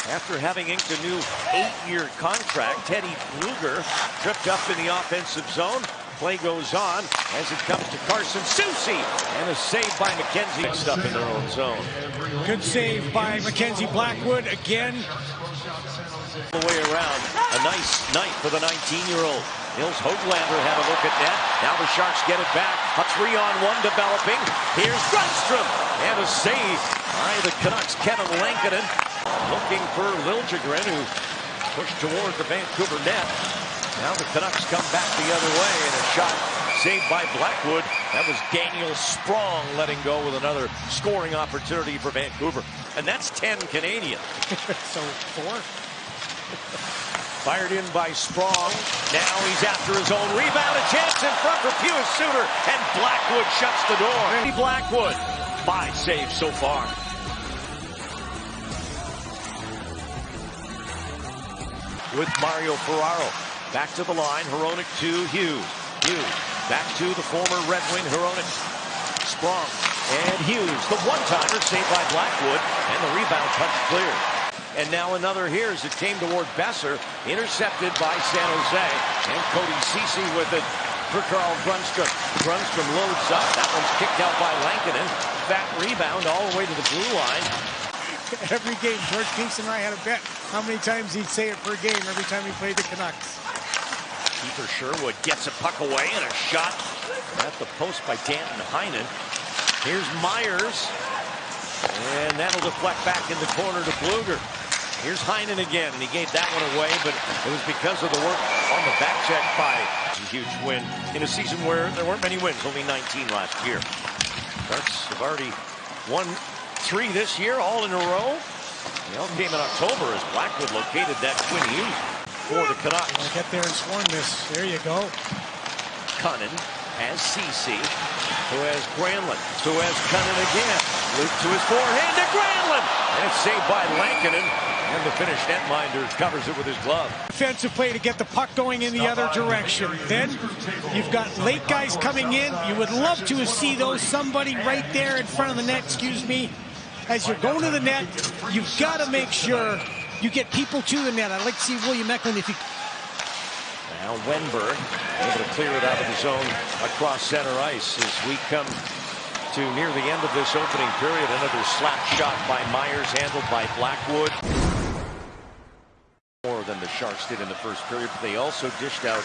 After having inked a new 8-year contract, Teddy Blueger tripped up in the offensive zone. Play goes on as it comes to Carson Soucy, and a save by McKenzie. Mixed up in their own zone. Good save by Mackenzie Blackwood again. The way around. A nice night for the 19-year-old. Nils Höglander had a look at net. Now the Sharks get it back. A 3-on-1 developing. Here's Grundstrom, and a save by the Canucks' Kevin Lankinen. Looking for Liljegren, who pushed toward the Vancouver net. Now the Canucks come back the other way, and a shot saved by Blackwood. That was Daniel Sprong letting go with another scoring opportunity for Vancouver. And that's 10 Canadian. So 4. Fired in by Sprong. Now he's after his own rebound. A chance in front for Pius Suter, and Blackwood shuts the door. Blackwood, 5 saves so far. With Mario Ferraro. Back to the line, Hronek to Hughes. Hughes back to the former Red Wing, Hronek. Sprong and Hughes. The one-timer saved by Blackwood, and the rebound punched clear. And now another here as it came toward Besser. Intercepted by San Jose. And Cody Ceci with it for Carl Grundstrom. Grundstrom loads up. That one's kicked out by Lankinen. Fat rebound all the way to the blue line. Every game, George Kingston and I had a bet how many times he'd say it per game every time he played the Canucks. Keeper Sherwood gets a puck away, and a shot at the post by Danton Heinen. Here's Myers, and that'll deflect back in the corner to Blueger. Here's Heinen again, and he gave that one away, but it was because of the work on the back check by a huge win in a season where there weren't many wins, only 19 last year. Sharks have already won 3 this year, all in a row. They all came in October as Blackwood located that Twin U for the Canucks. I'll get there and swarm this. There you go. Cunnin has Ceci, who has Granlund, who has Cunnin again. Luke to his forehand to Granlund, and it's saved by Lankinen, and the Finnish netminder covers it with his glove. Defensive play to get the puck going in the other direction. Then you've got late guys coming in. You would love to see those, somebody right there in front of the net, as you're going to the net, you've got to make sure you get people to the net. I'd like to see William Eklund if he... Now Wenberg able to clear it out of the zone across center ice as we come to near the end of this opening period. Another slap shot by Myers, handled by Blackwood. More than the Sharks did in the first period, but they also dished out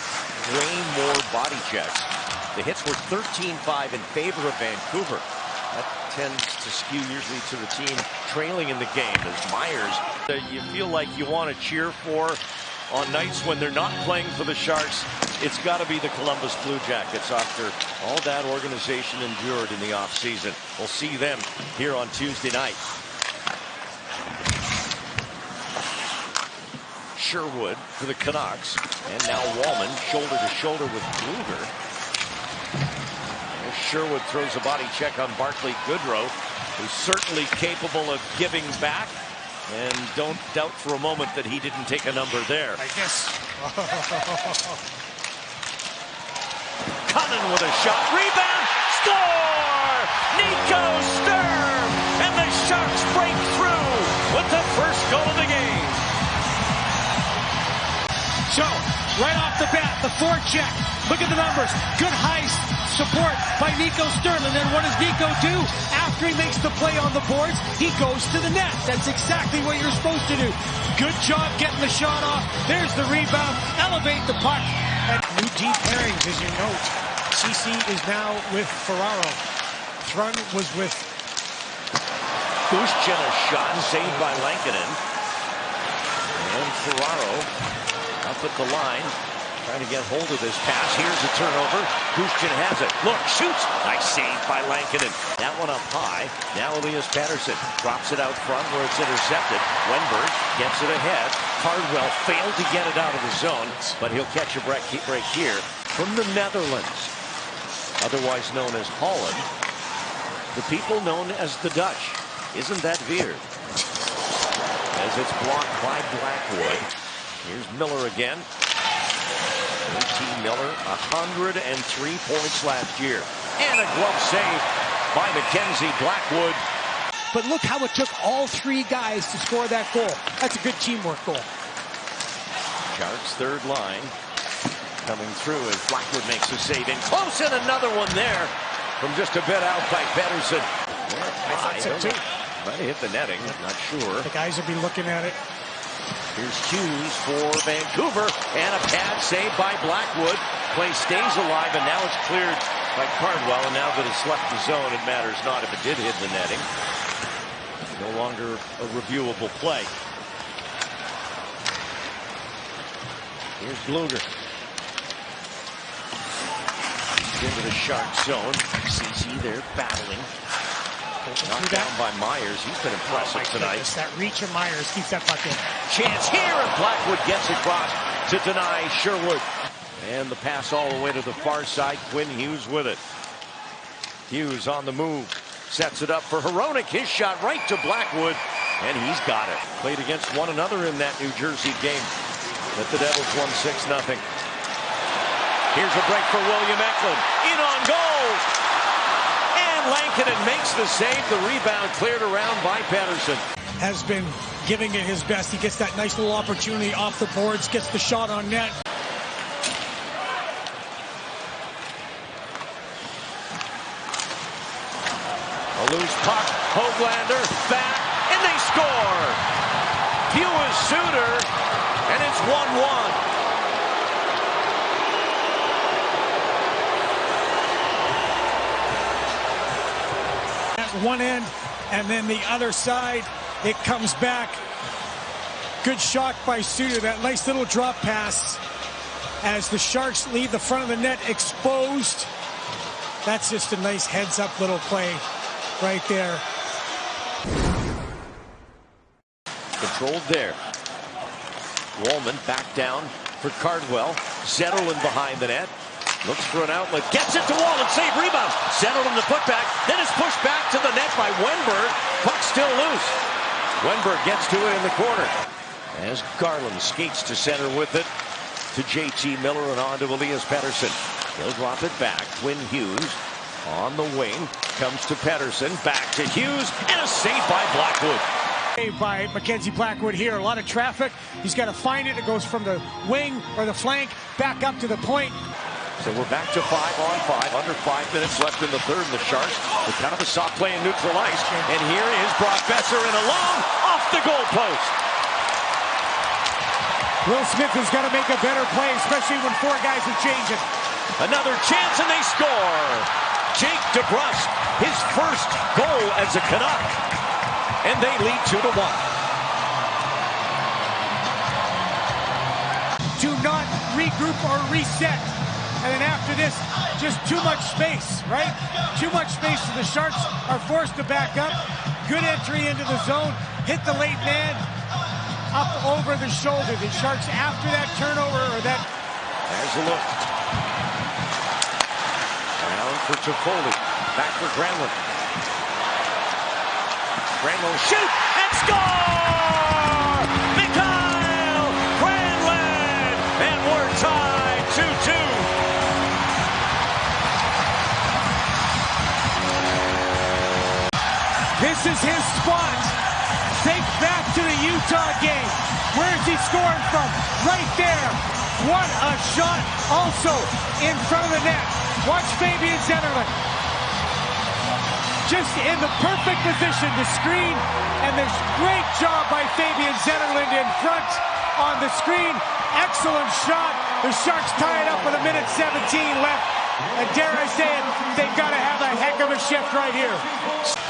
way more body checks. The hits were 13-5 in favor of Vancouver. That tends to skew usually to the team trailing in the game. As Myers, you feel like you want to cheer for on nights when they're not playing for the Sharks. It's got to be the Columbus Blue Jackets after all that organization endured in the offseason. We'll see them here on Tuesday night. Sherwood for the Canucks, and now Wallman shoulder to shoulder with Blueger. Sherwood throws a body check on Barclay Goodrow, who's certainly capable of giving back, and don't doubt for a moment that he didn't take a number there. I guess. Cunnin with a shot, rebound, score! Nico Sturm, and the Sharks break through with the first goal of the game. So, right off the bat, the forecheck. Look at the numbers. Good high support by Nico Sturm. And then what does Nico do? After he makes the play on the boards, he goes to the net. That's exactly what you're supposed to do. Good job getting the shot off. There's the rebound. Elevate the puck. And new deep pairings, as you note. Ceci is now with Ferraro. Thrun was with Bushchin, a shot saved by Lankinen. And Ferraro up at the line, trying to get hold of this pass. Here's a turnover. Bushchin has it. Look, shoots. Nice save by Lankinen. That one up high. Now Elias Pettersson drops it out front where it's intercepted. Wenberg gets it ahead. Cardwell failed to get it out of the zone, but he'll catch a break here from the Netherlands, otherwise known as Holland. The people known as the Dutch. Isn't that weird? As it's blocked by Blackwood. Here's Miller again. JT Miller, 103 points last year. And a glove save by Mackenzie Blackwood. but look how it took all three guys to score that goal. That's a good teamwork goal. Sharks third line coming through as Blackwood makes a save in close, and another one there from just a bit out by Pettersson. I thought so too. Might have hit the netting, not sure. The guys will be looking at it. Here's Hughes for Vancouver, and a pad save by Blackwood. Play stays alive, and now it's cleared by Cardwell, and now that it's left the zone, it matters not if it did hit the netting. No longer a reviewable play. Here's Bluger. He's into the Shark zone. CC there battling. Knocked down by Myers. He's been impressive tonight. Goodness, that reach of Myers keeps that puck in. Chance here, and Blackwood gets across to deny Sherwood. And the pass all the way to the far side. Quinn Hughes with it. Hughes on the move. Sets it up for Hronek. His shot right to Blackwood, and he's got it. Played against one another in that New Jersey game. But the Devils won 6-0. Here's a break for William Eklund. In on goal. And Lankinen makes the save. The rebound cleared around by Pettersson. Has been giving it his best. He gets that nice little opportunity off the boards, gets the shot on net. A loose puck. Hoglander back, and they score. Few is Suter, and it's 1-1. One end, and then the other side, it comes back. Good shot by Suter. That nice little drop pass as the Sharks leave the front of the net exposed. That's just a nice heads-up little play right there. Controlled there. Wallman back down for Cardwell. Zetterlund behind the net. Looks for an outlet. Gets it to Wallman. Save, rebound. Zetterlund the putback. Then it's pushed back to the net by Wenberg. Puck still loose. Wenberg gets to it in the corner. As Garland skates to center with it to JT Miller and on to Elias Pettersson. He'll drop it back. Quinn Hughes on the wing. Comes to Pettersson. Back to Hughes. And a save by Blackwood. By Mackenzie Blackwood here. A lot of traffic. He's got to find it. It goes from the wing or the flank back up to the point. So we're back to 5-on-5. Under 5 minutes left in the third. And the Sharks with kind of a soft play in neutral ice. And here is Brock Boeser in alone off the goalpost. Will Smith has got to make a better play, especially when four guys are changing. Another chance, and they score. Jake DeBrusk, his first goal as a Canuck. And they lead 2-1. Do not regroup or reset. And then after this, just too much space, right? Too much space, so the Sharks are forced to back up. Good entry into the zone. Hit the late man up over the shoulder. The Sharks, after that turnover, or that... There's a look. Down for Toffoli. Back for Granlund. Granlund shoot and score! Mikael Granlund! And we're tied 2-2. This is his spot. Think back to the Utah game. Where is he scoring from? Right there. What a shot. Also in front of the net. Watch Fabian Zetterlund. Just in the perfect position to screen. And there's great job by Fabian Zetterlund in front on the screen. Excellent shot. The Sharks tie it up with 1:17 left. And dare I say it, they've got to have a heck of a shift right here.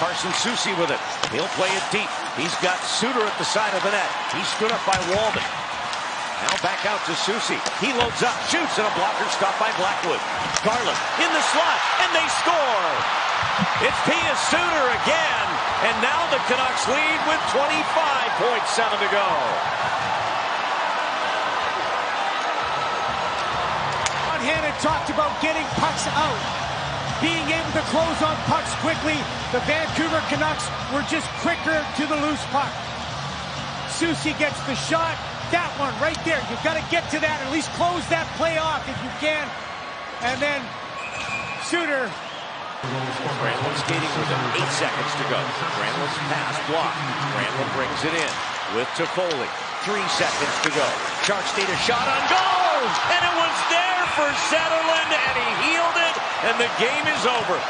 Carson Soucy with it. He'll play it deep. He's got Suter at the side of the net. He's stood up by Wallman. Now back out to Soucy. He loads up, shoots, and a blocker stop by Blackwood. Garland in the slot, and they score. It's Pius Suter again. And now the Canucks lead with 25.7 to go. Hannon talked about getting pucks out, being able to close on pucks quickly. The Vancouver Canucks were just quicker to the loose puck. Soucy gets the shot. That one right there. You've got to get to that, at least close that play off if you can. And then Suter Granlund skating with him. 8 seconds to go. Granlund's pass blocked. Granlund brings it in with Toffoli. 3 seconds to go. Sharks need a shot on goal! And it was there for Zetterlund, and he healed it, and the game is over.